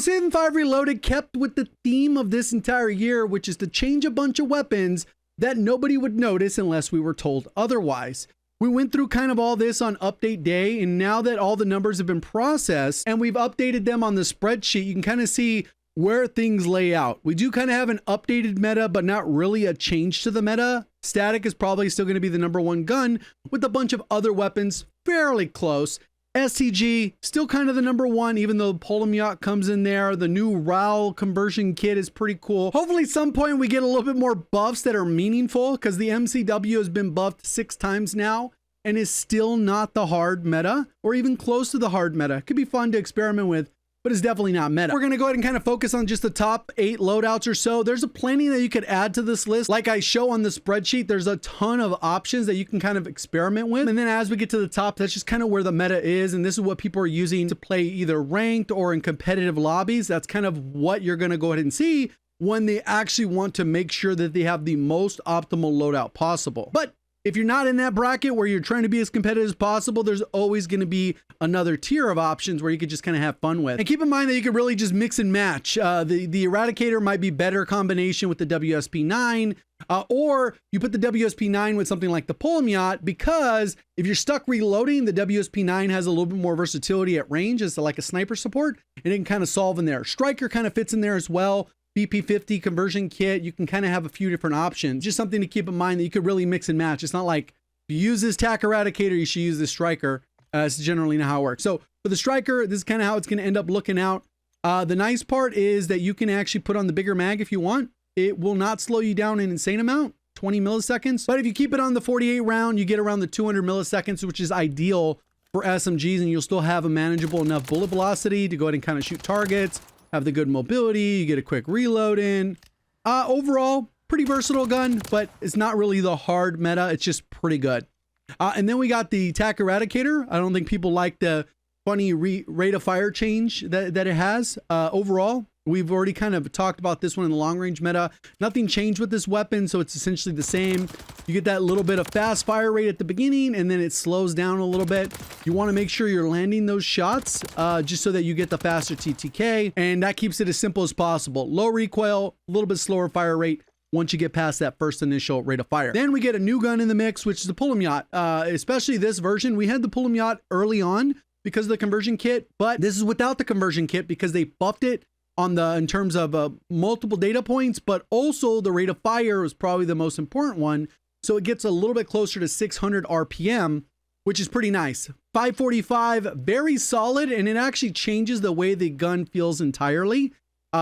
Season 5 Reloaded kept with the theme of this entire year, which is to change a bunch of weapons that nobody would notice unless we were told otherwise. We went through kind of all this on update day, and now that all the numbers have been processed and we've updated them on the spreadsheet, you can kind of see where things lay out. We do kind of have an updated meta, but not really a change to the meta. Static is probably still going to be the #1 gun with a bunch of other weapons fairly close. STG still kind of the #1, even though Pulemyot comes in there. The new RAL conversion kit is pretty cool. Hopefully at some point we get a little bit more buffs that are meaningful, because the MCW has been buffed 6 times now and is still not the hard meta or even close to the hard meta. Could be fun to experiment with, but it's definitely not meta. We're going to go ahead and kind of focus on just the top 8 loadouts or so. There's a plenty that you could add to this list. Like I show on the spreadsheet, there's a ton of options that you can kind of experiment with. And then as we get to the top, that's just kind of where the meta is. And this is what people are using to play either ranked or in competitive lobbies. That's kind of what you're going to go ahead and see when they actually want to make sure that they have the most optimal loadout possible. But if you're not in that bracket where you're trying to be as competitive as possible, there's always going to be another tier of options where you could just kind of have fun with. And keep in mind that you could really just mix and match. The Eradicator might be better combination with the WSP9, or you put the WSP9 with something like the Pulemyot, because if you're stuck reloading, the WSP9 has a little bit more versatility at range as like a sniper support, and it can kind of solve in there. Striker kind of fits in there as well. BP50 conversion kit, you can kind of have a few different options. Just something to keep in mind that you could really mix and match. It's not like if you use this TAC Eradicator, you should use this Striker. It's generally not how it works. So for the Striker, this is kind of how it's going to end up looking out. The nice part is that you can actually put on the bigger mag if you want. It will not slow you down an insane amount, 20 milliseconds. But if you keep it on the 48 round, you get around the 200 milliseconds, which is ideal for SMGs, and you'll still have a manageable enough bullet velocity to go ahead and kind of shoot targets. Have the good mobility, you get a quick reload in. Overall, pretty versatile gun, but it's not really the hard meta. It's just pretty good. And then we got the TAC Eradicator. I don't think people like the funny rate of fire change that it has. Overall, we've already kind of talked about this one in the long range meta. Nothing changed with this weapon, so it's essentially the same. You get that little bit of fast fire rate at the beginning, and then it slows down a little bit. You want to make sure you're landing those shots just so that you get the faster TTK, and that keeps it as simple as possible. Low recoil, a little bit slower fire rate once you get past that first initial rate of fire. Then we get a new gun in the mix, which is the Pulemyot. Especially this version. We had the Pulemyot early on because of the conversion kit, but this is without the conversion kit because they buffed it on the in terms of multiple data points, but also the rate of fire was probably the most important one. So it gets a little bit closer to 600 RPM, which is pretty nice. 545, very solid, and it actually changes the way the gun feels entirely.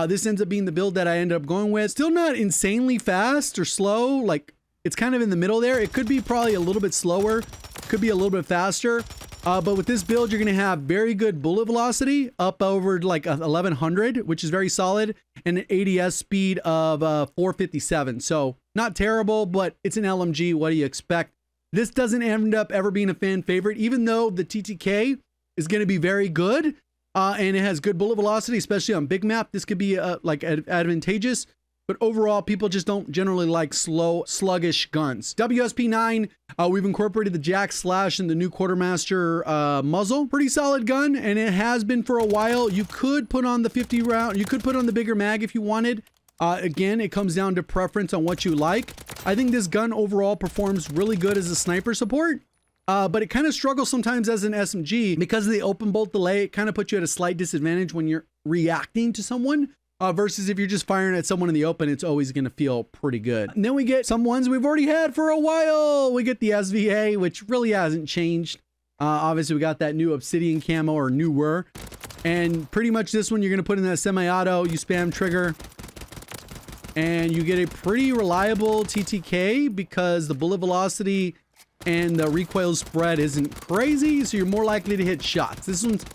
This ends up being the build that I ended up going with. Still not insanely fast or slow, like it's kind of in the middle there. It could be probably a little bit slower, could be a little bit faster. But with this build, you're going to have very good bullet velocity up over like 1100, which is very solid, and an ADS speed of 457. So not terrible, but it's an LMG. What do you expect? This doesn't end up ever being a fan favorite, even though the TTK is going to be very good and it has good bullet velocity, especially on big map. This could be like advantageous. But overall, people just don't generally like slow, sluggish guns. WSP9, we've incorporated the Jack Slash and the new Quartermaster muzzle. Pretty solid gun, and it has been for a while. You could put on the 50 round, you could put on the bigger mag if you wanted. Again, it comes down to preference on what you like. I think this gun overall performs really good as a sniper support, but it kind of struggles sometimes as an SMG because of the open bolt delay. It kind of puts you at a slight disadvantage when you're reacting to someone. Versus if you're just firing at someone in the open, it's always going to feel pretty good. And then we get some ones we've already had for a while. We get the SVA, which really hasn't changed. Obviously, we got that new Obsidian camo, or newer. And pretty much this one, you're going to put in that semi-auto, you spam trigger, and you get a pretty reliable TTK because the bullet velocity and the recoil spread isn't crazy, so you're more likely to hit shots. This one's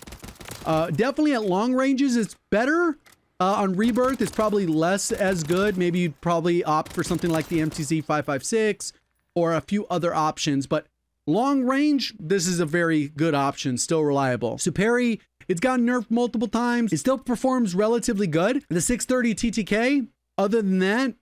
definitely at long ranges, it's better. On Rebirth, it's probably less as good. Maybe you'd probably opt for something like the MTZ 556 or a few other options, but long range, this is a very good option, still reliable. Superi, it's gotten nerfed multiple times. It still performs relatively good. The 630 TTK, other than that,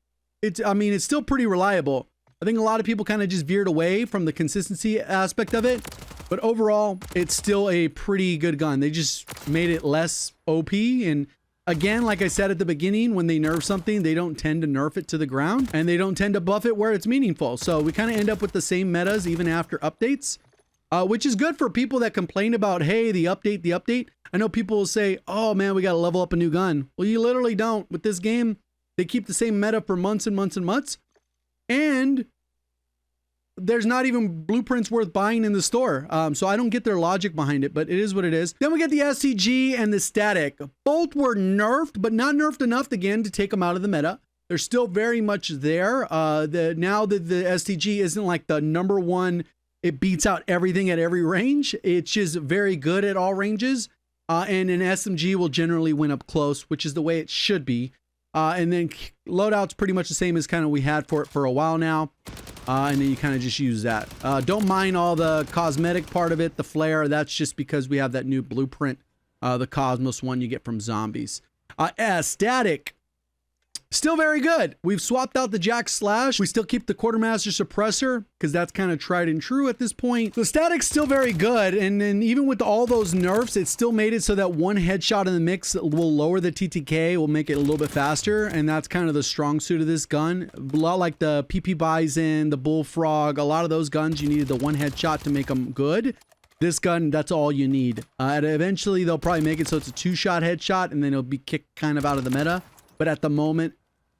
it's still pretty reliable. I think a lot of people kind of just veered away from the consistency aspect of it, but overall, it's still a pretty good gun. They just made it less OP, and Again, like I said at the beginning, when they nerf something, they don't tend to nerf it to the ground, and they don't tend to buff it where it's meaningful. So we kind of end up with the same metas even after updates, which is good for people that complain about, hey, the update. I know people will say, oh man, we got to level up a new gun. Well, you literally don't. With this game, they keep the same meta for months and months and months. And there's not even blueprints worth buying in the store. So I don't get their logic behind it, but it is what it is. Then we get the SCG and the static. Both were nerfed, but not nerfed enough again to take them out of the meta. They're still very much there. Now that the SCG isn't like the number one, it beats out everything at every range. It's just very good at all ranges. And an SMG will generally win up close, which is the way it should be. And then loadout's pretty much the same as kind of we had for it for a while now. And then you kind of just use that. Don't mind all the cosmetic part of it, the flare. That's just because we have that new blueprint, the Cosmos one you get from zombies. Static. Still very good. We've swapped out the Jack Slash. We still keep the Quartermaster Suppressor because that's kind of tried and true at this point. The static's still very good. And then even with all those nerfs, it still made it so that one headshot in the mix will lower the TTK, will make it a little bit faster. And that's kind of the strong suit of this gun. A lot like the PP Bison, the Bullfrog, a lot of those guns, you needed the one headshot to make them good. This gun, that's all you need. And eventually, they'll probably make it so it's a two-shot headshot, and then it'll be kicked kind of out of the meta. But at the moment,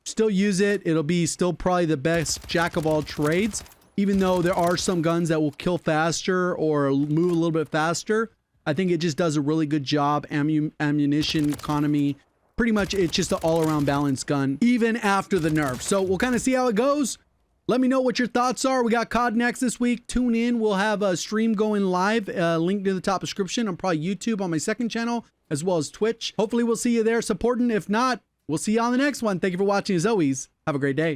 still use it. It'll be still probably the best jack of all trades, even though there are some guns that will kill faster or move a little bit faster. I think it just does a really good job. Ammunition economy, pretty much it's just an all-around balanced gun, even after the nerf. So we'll kind of see how it goes. Let me know what your thoughts are. We got COD next this week. Tune in. We'll have a stream going live. Link to the top description on probably YouTube on my second channel, as well as Twitch. Hopefully we'll see you there supporting. If not, we'll see you on the next one. Thank you for watching as always. Have a great day.